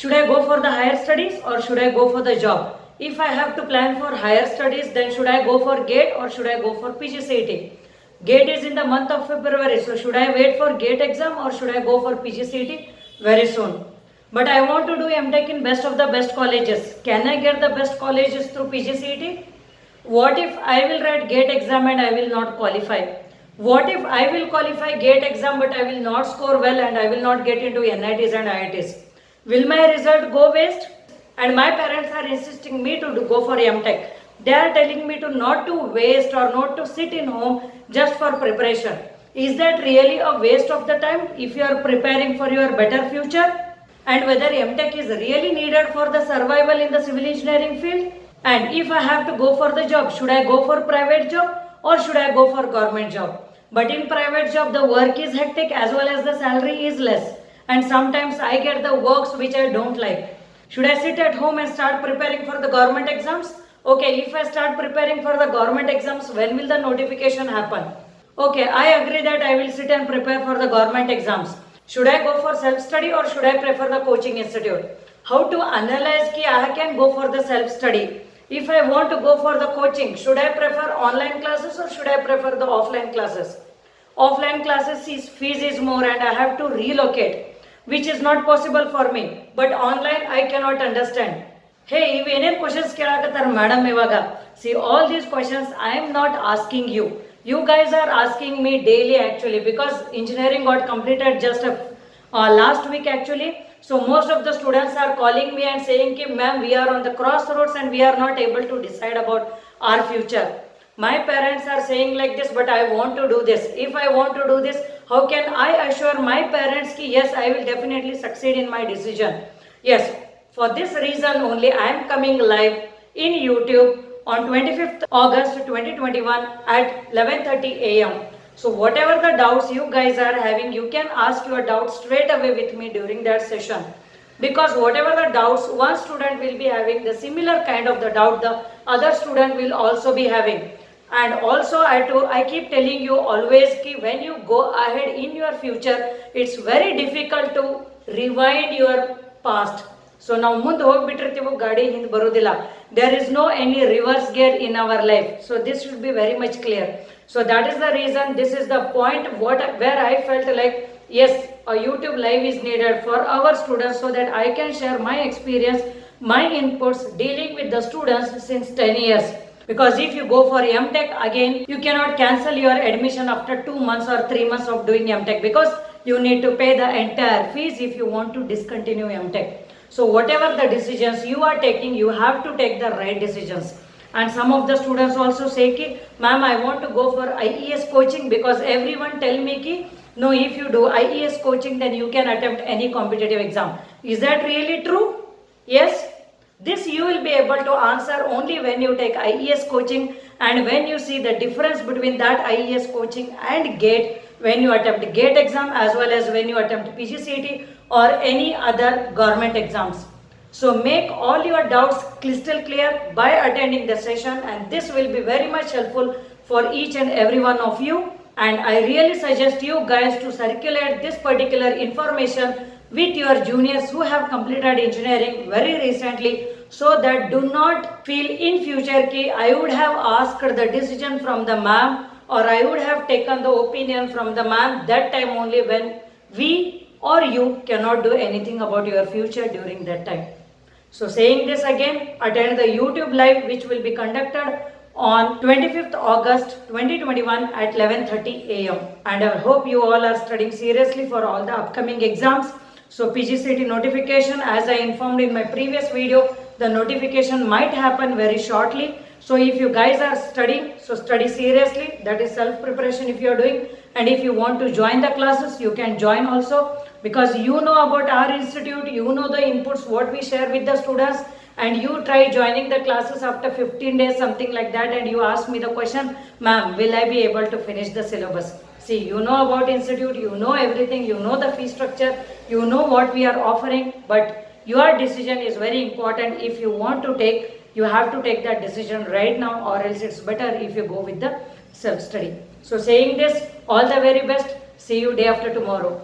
Should I go for the higher studies or should I go for the job? If I have to plan for higher studies, then should I go for GATE or should I go for PGCET? GATE is in the month of February, so should I wait for GATE exam or should I go for PGCET very soon? But I want to do MTech in best of the best colleges. Can I get the best colleges through PGCET? What if I will write GATE exam and I will not qualify? What if I will qualify GATE exam but I will not score well and I will not get into NITs and IITs? Will my result go waste? And my parents are insisting me to go for MTech. They are telling me to not to waste or not to sit in home just for preparation. Is that really a waste of the time if you are preparing for your better future? And whether MTech is really needed for the survival in the civil engineering field? And if I have to go for the job, should I go for private job or should I go for government job? But in private job, the work is hectic as well as the salary is less. And sometimes I get the works which I don't like. Should I sit at home and start preparing for the government exams? Okay, if I start preparing for the government exams, when will the notification happen? Okay, I agree that I will sit and prepare for the government exams. Should I go for self-study or should I prefer the coaching institute? How to analyze ki I can go for the self-study? If I want to go for the coaching, should I prefer online classes or should I prefer the offline classes? Offline classes fees is more and I have to relocate, which is not possible for me. But online I cannot understand. Hey, ಏನೇನು questions ಕೇಳಾಕತ್ತಾರ madam ಇವಾಗ? See, all these questions I am not asking you. You guys are asking me daily actually because engineering got completed just last week actually. So most of the students are calling me and saying ki ma'am, we are on the crossroads and we are not able to decide about our future. My parents are saying like this, but I want to do this. If I want to do this, how can I assure my parents ki yes, I will definitely succeed in my decision? Yes, for this reason only I am coming live in YouTube on 25th August 2021 at 11:30 a.m. So whatever the doubts you guys are having, you can ask your doubts straight away with me during that session. Because whatever the doubts one student will be having, the similar kind of the doubt the other student will also be having. And also I keep telling you always ki when you go ahead in your future, it's very difficult to rewind your past. So now ಮುಂದೆ ಹೋಗ್ಬಿಟ್ಟಿರ್ತೀವಿ ಗಾಡಿ ಹಿಂದೆ ಬರೋದಿಲ್ಲ. There is no any reverse gear in our life. So this should be very much clear. So that is the reason, this is the point where I felt like yes, a YouTube live is needed for our students so that I can share my experience, my inputs dealing with the students since 10 years. Because if you go for MTech again, you cannot cancel your admission after 2 months or 3 months of doing MTech because you need to pay the entire fees if you want to discontinue MTech. So whatever the decisions you are taking, you have to take the right decisions. And some of the students also say ki, ma'am, I want to go for IES coaching because everyone tell me ki, no, if you do IES coaching, then you can attempt any competitive exam. Is that really true? Yes. This you will be able to answer only when you take IES coaching and when you see the difference between that IES coaching and GATE, when you attempt GATE exam as well as when you attempt PGCET or any other government exams. So make all your doubts crystal clear by attending the session, and this will be very much helpful for each and every one of you. And I really suggest you guys to circulate this particular information with your juniors who have completed engineering very recently, so that do not feel in future ki I would have asked the decision from the ma'am or I would have taken the opinion from the ma'am that time only, when we or you cannot do anything about your future during that time. So saying this again, attend the YouTube live which will be conducted on 25th August 2021 at 11:30 a.m. And I hope you all are studying seriously for all the upcoming exams. So PGCET notification, as I informed in my previous video, the notification might happen very shortly. So if you guys are studying, so study seriously. That is self-preparation if you are doing. And if you want to join the classes, you can join also. Because you know about our institute, you know the inputs, what we share with the students. And you try joining the classes after 15 days, something like that. And you ask me the question, ma'am, will I be able to finish the syllabus? See, you know about institute, you know everything, you know the fee structure, you know what we are offering, but your decision is very important. If you want to take, you have to take that decision right now, or else it's better if you go with the self-study. So saying this, all the very best. See you day after tomorrow.